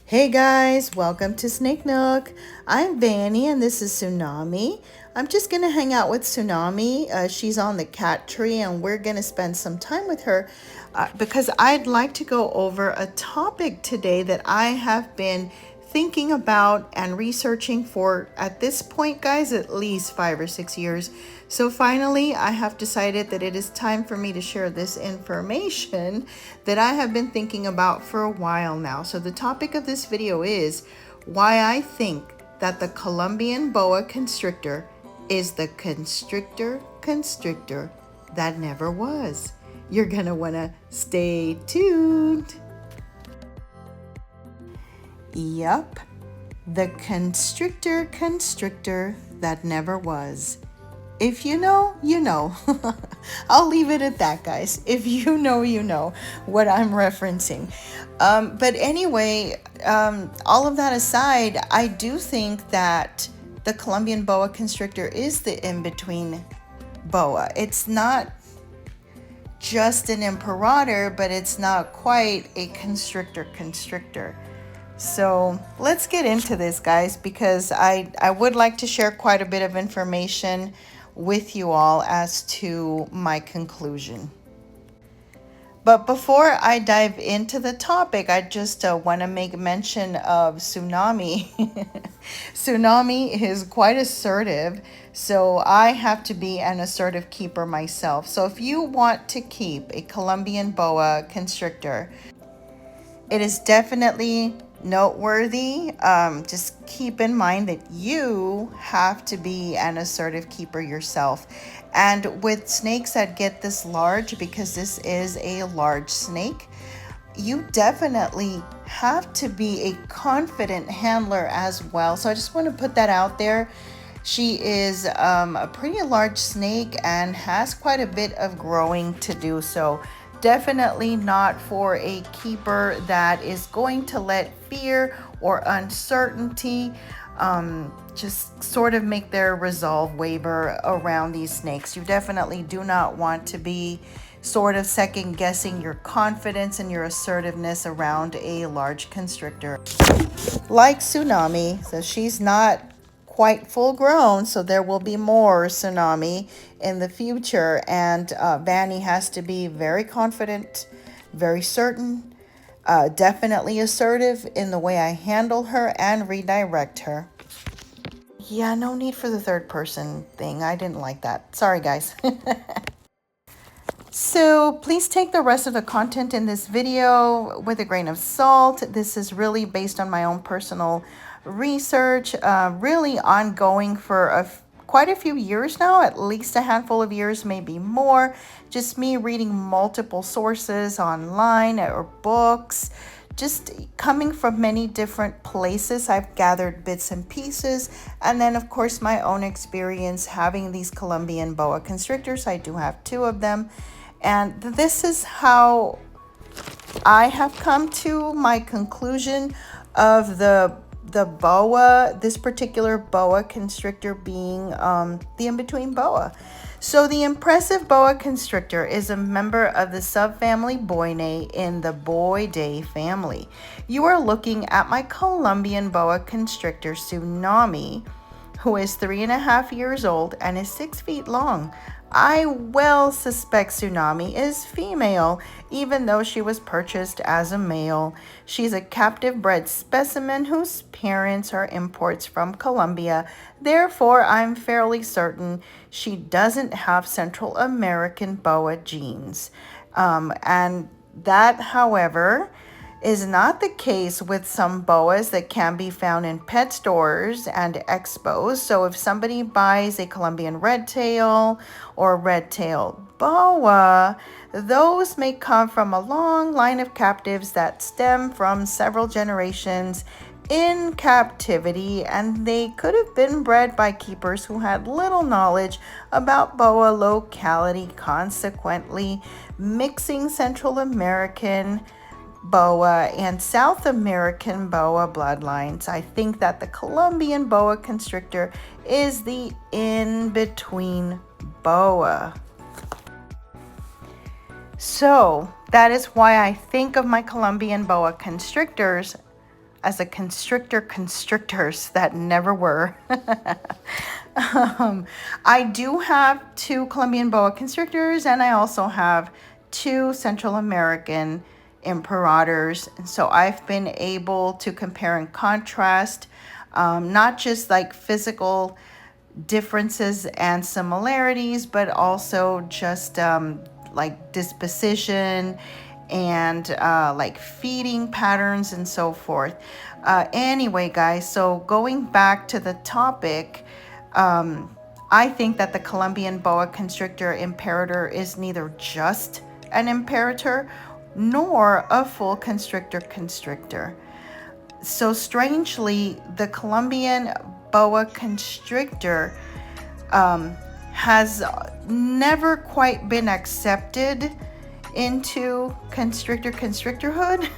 Hey guys, welcome to Snake Nook. I'm Vanny and this is Tsunami. I'm just gonna hang out with Tsunami. She's on the cat tree and we're gonna spend some time with her because I'd like to go over a topic today that I have been thinking about and researching for, at this point, guys, at least 5 or 6 years. So finally, I have decided that it is time for me to share this information that I have been thinking about for a while now. So the topic of this video is why I think that the Colombian Boa Constrictor is the constrictor that never was. You're gonna wanna stay tuned. Yup, the constrictor that never was. If you know, you know. I'll leave it at that, guys. If you know what I'm referencing. But anyway, all of that aside, I do think that the Colombian boa constrictor is the in-between boa. It's not just an imperator, but it's not quite a constrictor. So let's get into this, guys, because I would like to share quite a bit of information with you all as to my conclusion. But before I dive into the topic, I just want to make mention of Tsunami. Tsunami is quite assertive, so I have to be an assertive keeper myself. So if you want to keep a Colombian boa constrictor, it is definitely noteworthy. Just keep in mind that you have to be an assertive keeper yourself. And with snakes that get this large, because this is a large snake, you definitely have to be a confident handler as well. So I just want to put that out there. She is a pretty large snake and has quite a bit of growing to do. So definitely not for a keeper that is going to let fear or uncertainty just sort of make their resolve waver around these snakes. You definitely do not want to be sort of second guessing your confidence and your assertiveness around a large constrictor. Like Tsunami, so she's not quite full grown, so there will be more Tsunami in the future, and Vanny has to be very confident, very certain, definitely assertive in the way I handle her and redirect her. Yeah, no need for the third person thing. I didn't like that. Sorry, guys. So please take the rest of the content in this video with a grain of salt. This is really based on my own personal research, really ongoing for quite a few years now, at least a handful of years, maybe more. Just me reading multiple sources online or books, just coming from many different places. I've gathered bits and pieces, and then of course my own experience having these Colombian boa constrictors. I do have 2 of them, and this is how I have come to my conclusion of the boa, this particular boa constrictor being the in-between boa. So the impressive boa constrictor is a member of the subfamily Boinae in the Boidae family. You are looking at my Colombian boa constrictor Tsunami, who is 3.5 years old and is 6 feet long. I well suspect Tsunami is female, even though she was purchased as a male. She's a captive bred specimen whose parents are imports from Colombia. Therefore, I'm fairly certain she doesn't have Central American boa genes. And that, however, is not the case with some boas that can be found in pet stores and expos. So if somebody buys a Colombian redtail or red-tailed boa, those may come from a long line of captives that stem from several generations in captivity, and they could have been bred by keepers who had little knowledge about boa locality, consequently mixing Central American boa and South American boa bloodlines. I think that the Colombian boa constrictor is the in-between boa. So that is why I think of my Colombian boa constrictors as a constrictors that never were. I do have 2 Colombian boa constrictors, and I also have 2 Central American imperators. And so I've been able to compare and contrast, not just like physical differences and similarities, but also just like disposition and like feeding patterns and so forth. Anyway, guys, so going back to the topic, I think that the Colombian boa constrictor imperator is neither just an imperator nor a full constrictor. So strangely, the Colombian boa constrictor has never quite been accepted into constrictorhood.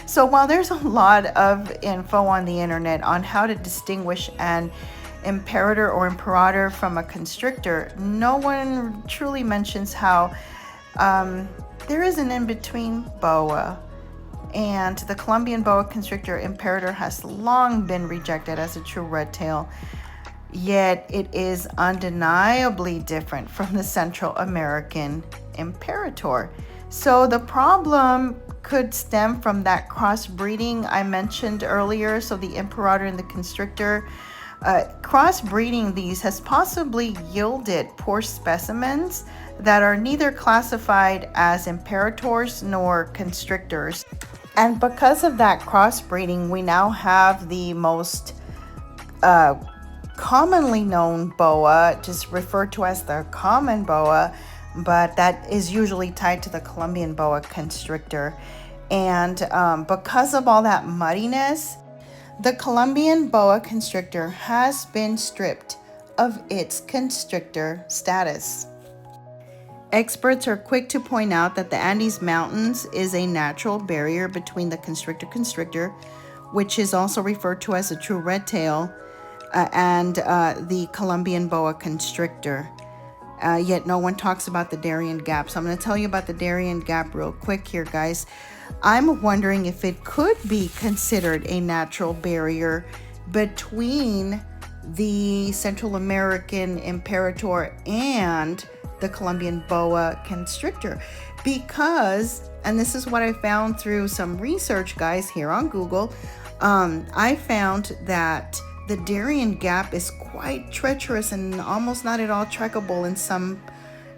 So while there's a lot of info on the internet on how to distinguish an imperator or imperator from a constrictor, no one truly mentions how there is an in-between boa. And the Colombian boa constrictor imperator has long been rejected as a true red tail, yet it is undeniably different from the Central American imperator. So the problem could stem from that crossbreeding I mentioned earlier. So the imperator and the constrictor, crossbreeding these has possibly yielded poor specimens that are neither classified as imperators nor constrictors. And because of that crossbreeding, we now have the most commonly known boa, just referred to as the common boa, but that is usually tied to the Colombian boa constrictor. And because of all that muddiness, the Colombian boa constrictor has been stripped of its constrictor status. Experts are quick to point out that the Andes Mountains is a natural barrier between the constrictor, which is also referred to as a true red tail, and the Colombian boa constrictor. Yet no one talks about the Darien Gap. So I'm going to tell you about the Darien Gap real quick here, guys. I'm wondering if it could be considered a natural barrier between the Central American imperator and the Colombian boa constrictor, because, and this is what I found through some research, guys, here on Google, I found that the Darien Gap is quite treacherous and almost not at all trackable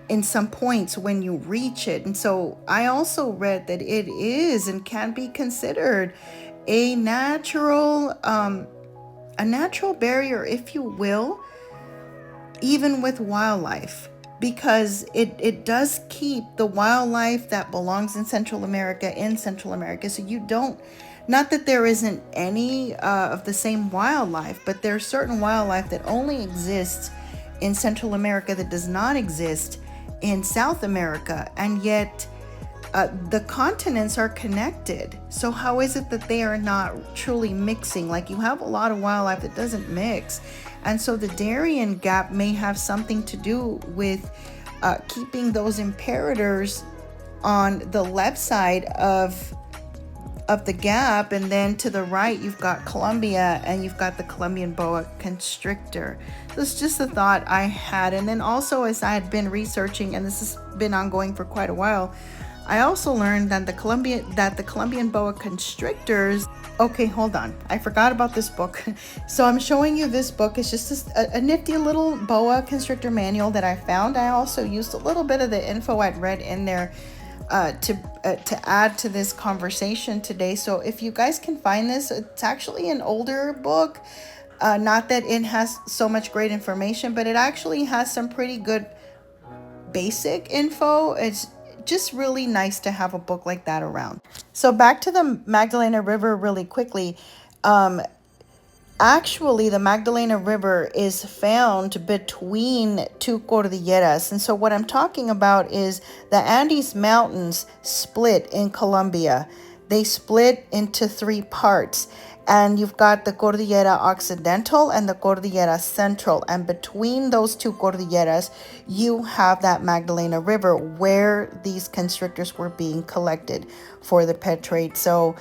in some points when you reach it. And so I also read that it is and can be considered a natural barrier, if you will, even with wildlife, because it does keep the wildlife that belongs in Central America. So you don't, not that there isn't any of the same wildlife, but there's certain wildlife that only exists in Central America that does not exist in South America, and yet the continents are connected. So how is it that they are not truly mixing? Like, you have a lot of wildlife that doesn't mix. And so the Darien Gap may have something to do with keeping those imperators on the left side of the gap, and then to the right you've got Colombia and you've got the Colombian boa constrictor. So it's just a thought I had. And then also, as I had been researching, and this has been ongoing for quite a while, I also learned that the Colombian boa constrictors. Okay, hold on. I forgot about this book. So I'm showing you this book. It's just a nifty little boa constrictor manual that I found. I also used a little bit of the info I'd read in there to add to this conversation today. So if you guys can find this, it's actually an older book. Not that it has so much great information, but it actually has some pretty good basic info. It's just really nice to have a book like that around. So back to the Magdalena River really quickly. Actually, the Magdalena River is found between two cordilleras. And so what I'm talking about is the Andes Mountains split in Colombia. They split into 3 parts. And you've got the Cordillera Occidental and the Cordillera Central. And between those 2 cordilleras, you have that Magdalena River where these constrictors were being collected for the pet trade. So,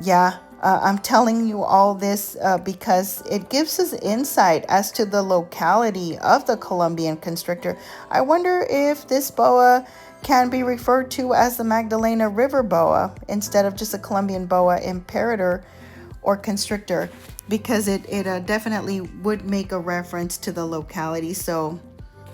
yeah, I'm telling you all this because it gives us insight as to the locality of the Colombian constrictor. I wonder if this boa can be referred to as the Magdalena River boa instead of just a Colombian Boa Imperator or constrictor, because it definitely would make a reference to the locality. So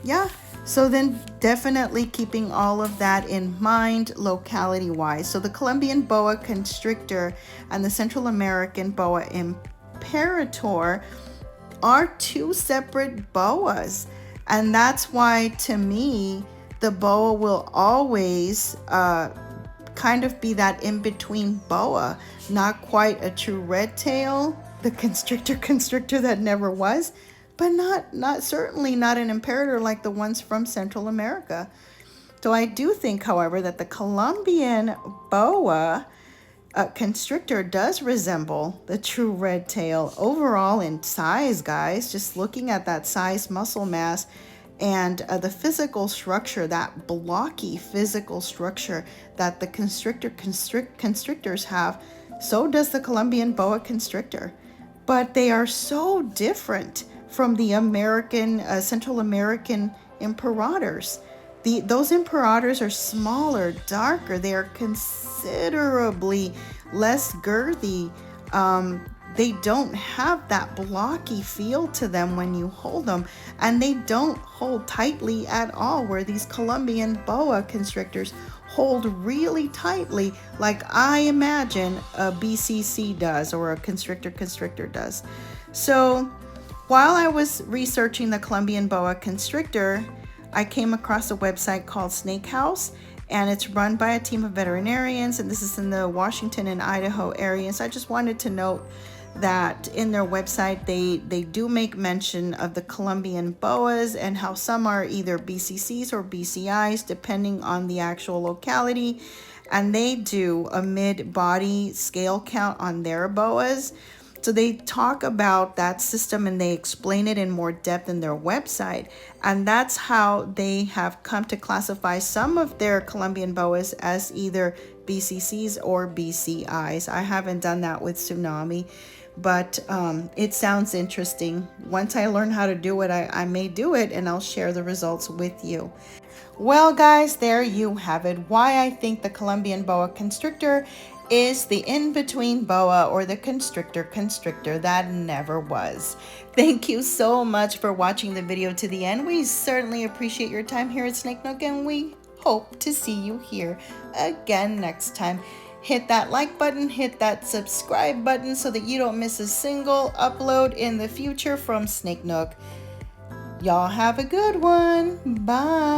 yeah, so then definitely keeping all of that in mind locality wise. So the Colombian Boa Constrictor and the Central American Boa Imperator are two separate boas. And that's why, to me, the boa will always kind of be that in-between boa, not quite a true red tail, the constrictor that never was, but not certainly not an imperator like the ones from Central America. So I do think, however, that the Colombian boa constrictor does resemble the true red tail overall in size, guys. Just looking at that size, muscle mass, and the physical structure, that blocky physical structure that the constrictors have, so does the Colombian boa constrictor. But they are so different from the Central American imperators. Those imperators are smaller, darker. They are considerably less girthy. They don't have that blocky feel to them when you hold them, and they don't hold tightly at all, where these Colombian boa constrictors hold really tightly, like I imagine a BCC does or a constrictor does. So while I was researching the Colombian boa constrictor, I came across a website called Snake House, and it's run by a team of veterinarians, and this is in the Washington and Idaho area. So I just wanted to note that in their website they do make mention of the Colombian boas and how some are either BCCs or BCIs depending on the actual locality, and they do a mid-body scale count on their boas. So they talk about that system and they explain it in more depth in their website. And that's how they have come to classify some of their Colombian boas as either BCCs or BCIs. I haven't done that with Tsunami, but it sounds interesting. Once I learn how to do it, I may do it, and I'll share the results with you. Well, guys, there you have it. Why I think the Colombian boa constrictor is the in-between boa, or the constrictor that never was. Thank you so much for watching the video to the end. We certainly appreciate your time here at Snake Nook, and we hope to see you here again next time. Hit that like button, hit that subscribe button so that you don't miss a single upload in the future from Snake Nook. Y'all have a good one. Bye.